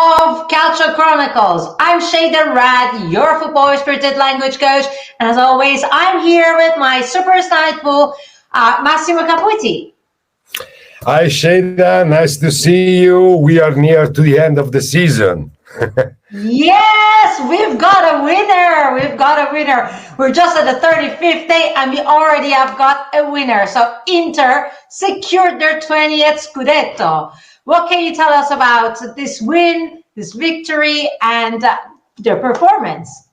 of Culture Chronicles. I'm Sheida Rad, your football-spirited language coach. And as always, I'm here with my super insightful Massimo Caputi. Hi, Sheida. Nice to see you. We are near to the end of the season. Yes, we've got a winner. We're just at the 35th day and we already have got a winner. So Inter secured their 20th Scudetto. What can you tell us about this win, this victory, and their performance?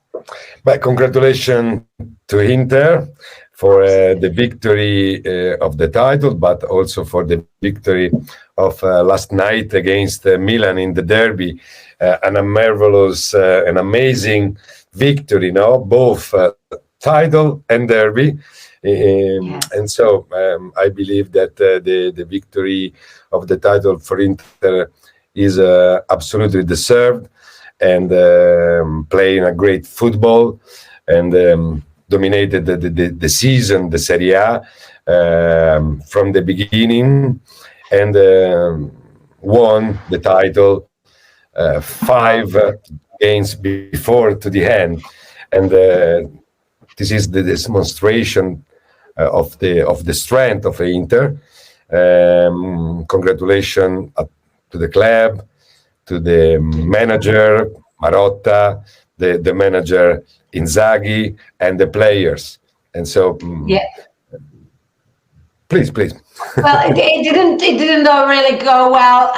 But congratulations to Inter for the victory of the title, but also for the victory of last night against Milan in the derby. And a marvelous, an amazing victory, both title and derby. Yes. And so I believe that the victory of the title for Inter is absolutely deserved, and playing a great football, and dominated the season, the Serie A, from the beginning, and won the title 5 games before to the end. And this is the demonstration of the strength of Inter. Congratulations to the club, to the manager Marotta, the manager Inzaghi, and the players. And so, please. Well, it didn't really go well,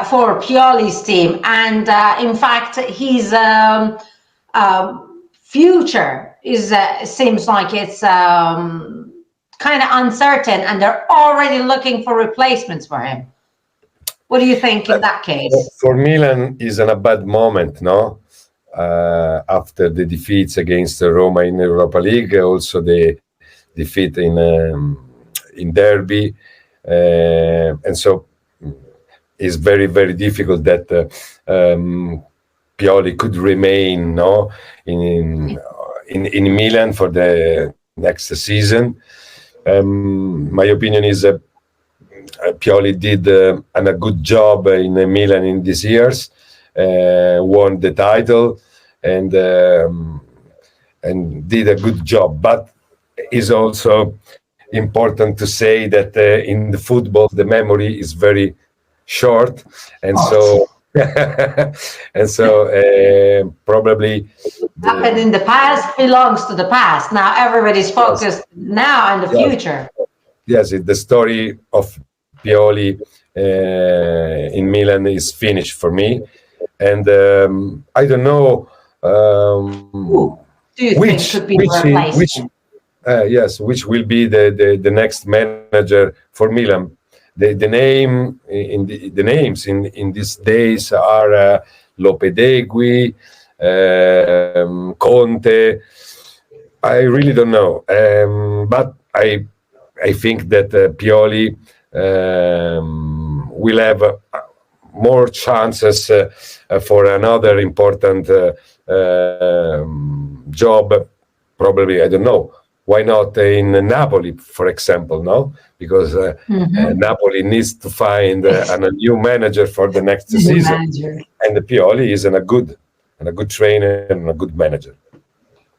for Pioli's team, and in fact, his future seems like it's kind of uncertain, and they're already looking for replacements for him. What do you think in that case? For Milan, is in a bad moment, no? After the defeats against Roma in Europa League, also the defeat in derby, and so it's very, very difficult that Pioli could remain, in Milan for the next season. My opinion is Pioli did a good job in Milan in these years, won the title, and did a good job. But it's also important to say that in the football the memory is very short, and so probably happened in the past belongs to the past. Now everybody's focused now on the future. Yes, the story of Pioli in Milan is finished for me, and I don't know which will be the next manager for Milan. The names in these days are Lopetegui, Conte. I really don't know, but I think that Pioli will have more chances for another important job. Probably, I don't know. Why not in Napoli, for example, no? Because Napoli needs to find a new manager for the next season. And the Pioli is a good trainer and a good manager.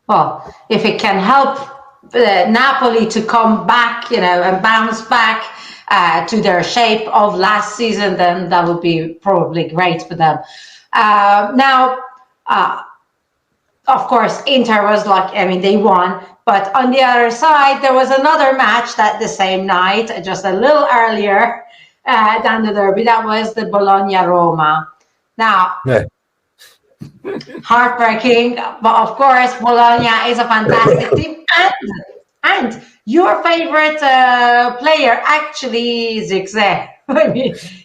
Well, if it can help Napoli to come back, and bounce back to their shape of last season, then that would be probably great for them. Now, of course, Inter was they won. But on the other side, there was another match that the same night, just a little earlier than the derby. That was the Bologna-Roma. Now, heartbreaking, but of course, Bologna is a fantastic team. And your favorite player actually Zirkzee.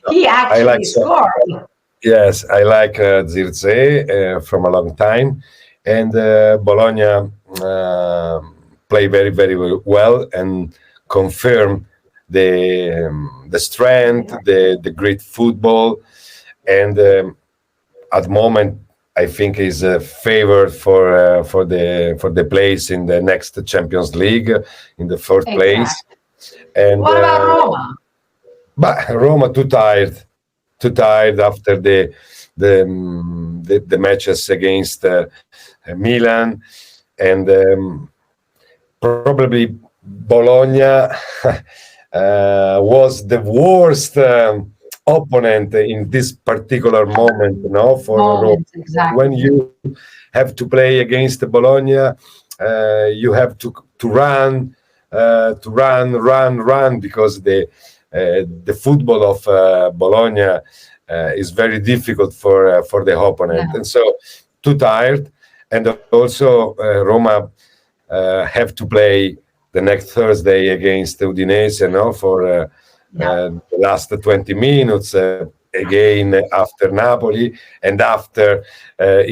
He actually scored. Yes, I like Zirkzee from a long time. And Bologna play very, very well and confirm the strength, the great football, and at the moment I think is favored for the place in the next Champions League in the fourth place. And what about Roma? But Roma too tired too tired after the matches against Milan, and probably Bologna was the worst opponent in this particular moment, for Roma. Exactly. When you have to play against Bologna, you have to run, because the football of Bologna is very difficult for the opponent, and so too tired. And also Roma have to play the next Thursday against Udinese, for the last 20 minutes, again after Napoli, and after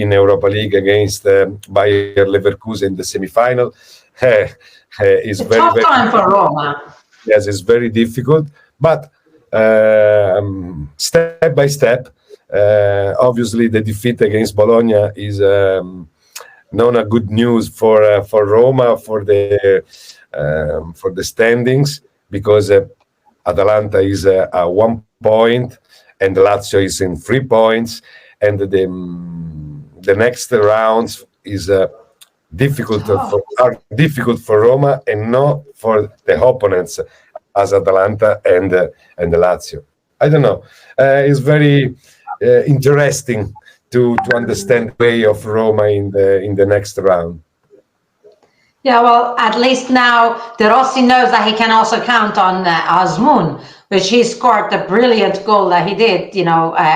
in Europa League against Bayer Leverkusen in the semi-final. Is a tough time for Roma. Yes, it's very difficult, but step by step. Obviously, the defeat against Bologna is not a good news for Roma, for the standings, because Atalanta is at 1 point and Lazio is in 3 points, and the next rounds is difficult for Roma and not for the opponents as Atalanta and the Lazio. I don't know. It's very interesting to understand the way of Roma in the next round. Yeah, well, at least now De Rossi knows that he can also count on Azmoun, which he scored the brilliant goal that he did,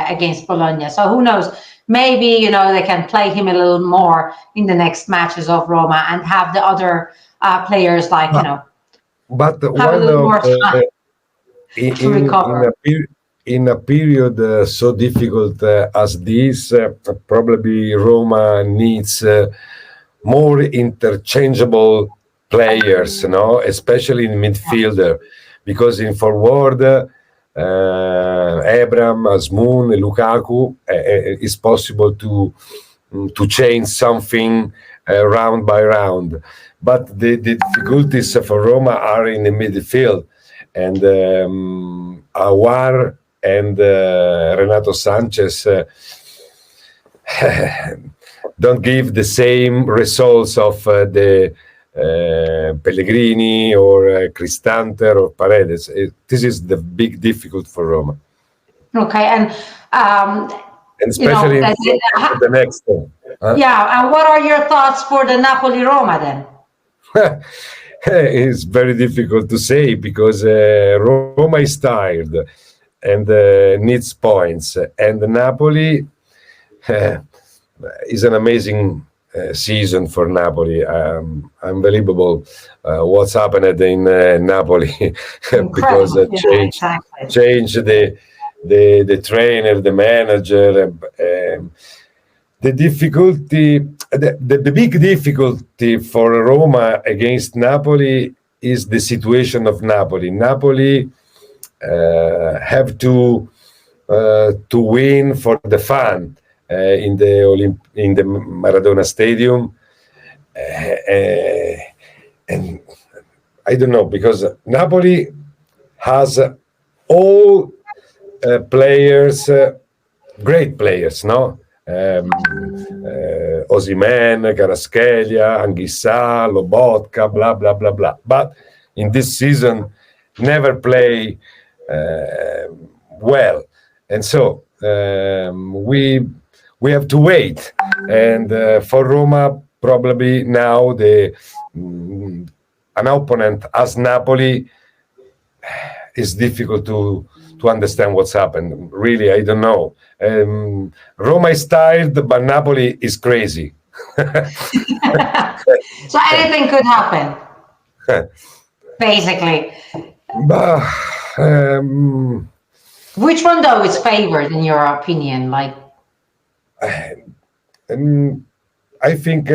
against Bologna. So who knows? Maybe, they can play him a little more in the next matches of Roma and have the other players but have a one little more time to recover. In a period so difficult as this, probably Roma needs more interchangeable players, especially in midfielder, because in forward, Abraham, Azmoun, Lukaku, is possible to change something round by round. But the difficulties for Roma are in the midfield, and Aouar and Renato Sanchez don't give the same results of the Pellegrini or Cristante or Paredes. This is the big difficult for Roma. Okay, and especially the next one. Yeah, and what are your thoughts for the Napoli-Roma then? It's very difficult to say, because Roma is tired and needs points, and Napoli is an amazing season for Napoli. Unbelievable what's happened in Napoli because change the trainer, the manager. The difficulty, the big difficulty for Roma against Napoli is the situation of Napoli. Napoli have to win for the fun in the Maradona Stadium, and I don't know, because Napoli has all players, great players, no? Osimhen, Kvaratskhelia, Anguissa, Lobotka, blah blah blah blah. But in this season, never play well, and so we have to wait. And for Roma, probably now an opponent as Napoli is difficult to understand what's happened. Really, I don't know. Roma is tired, but Napoli is crazy. So anything could happen, basically. Which one, though, is favored in your opinion? I think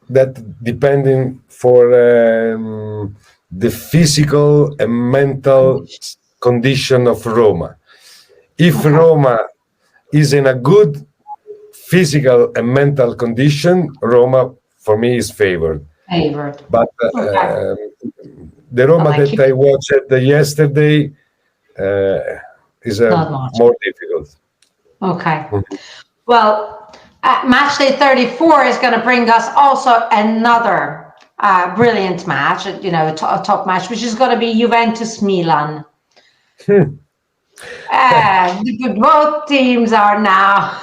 that depending for the physical and mental condition of Roma. If Roma is in a good physical and mental condition, Roma, for me, is favored. But the Roma that I watched yesterday is Not much. more difficult. Okay. Well, match day 34 is going to bring us also another brilliant match, a top match, which is going to be Juventus-Milan. Both teams are now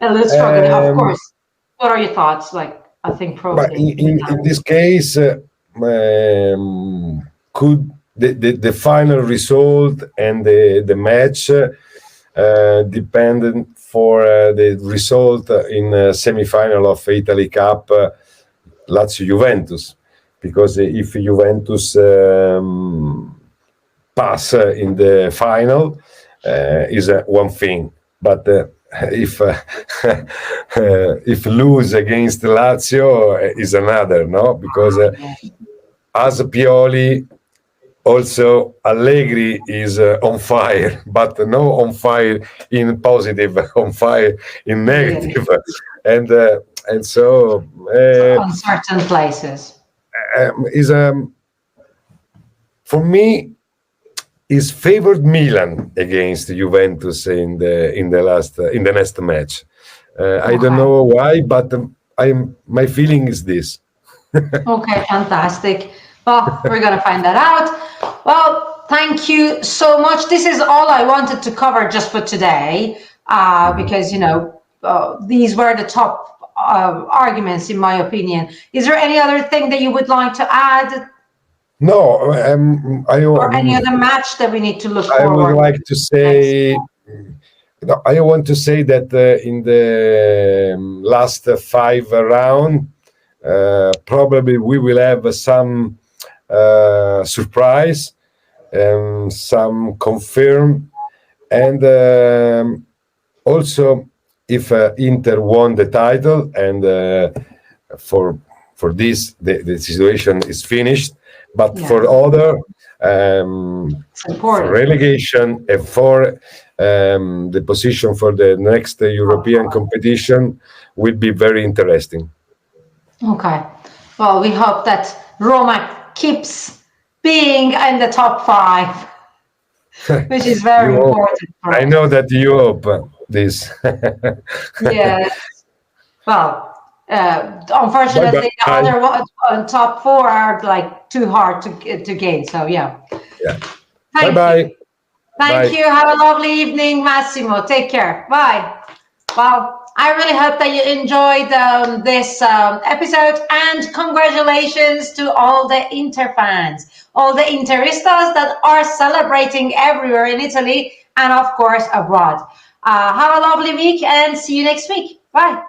a little struggling. Of course. What are your thoughts? I think probably. In this case, could the final result and the match dependent for the result in semi-final of Italy Cup Lazio Juventus, because if Juventus pass in the final is one thing, but if lose against Lazio is another, no? Because as Pioli, also Allegri is on fire, but no on fire in positive, on fire in negative, and so on certain places is for me is favored Milan against Juventus in the next match. I don't know why, but my feeling is this. Okay, fantastic. Well, we're going to find that out. Well, thank you so much. This is all I wanted to cover just for today, because, these were the top arguments, in my opinion. Is there any other thing that you would like to add? No, or any other match that we need to look forward to? I would like to say, I want to say that in the last 5 rounds, probably we will have some surprise, some confirm, and also if Inter won the title, and for this the situation is finished. But for other for relegation and for the position for the next European competition will be very interesting. Okay. Well, we hope that Roma keeps being in the top 5, which is very important. I know that you hope this. Yes. Well, unfortunately, the other top 4 are too hard to gain. So yeah. Thank you. Thank you. Have a lovely evening, Massimo. Take care. Bye. Well, I really hope that you enjoyed this episode, and congratulations to all the Inter fans, all the Interistas that are celebrating everywhere in Italy and of course abroad. Have a lovely week and see you next week. Bye.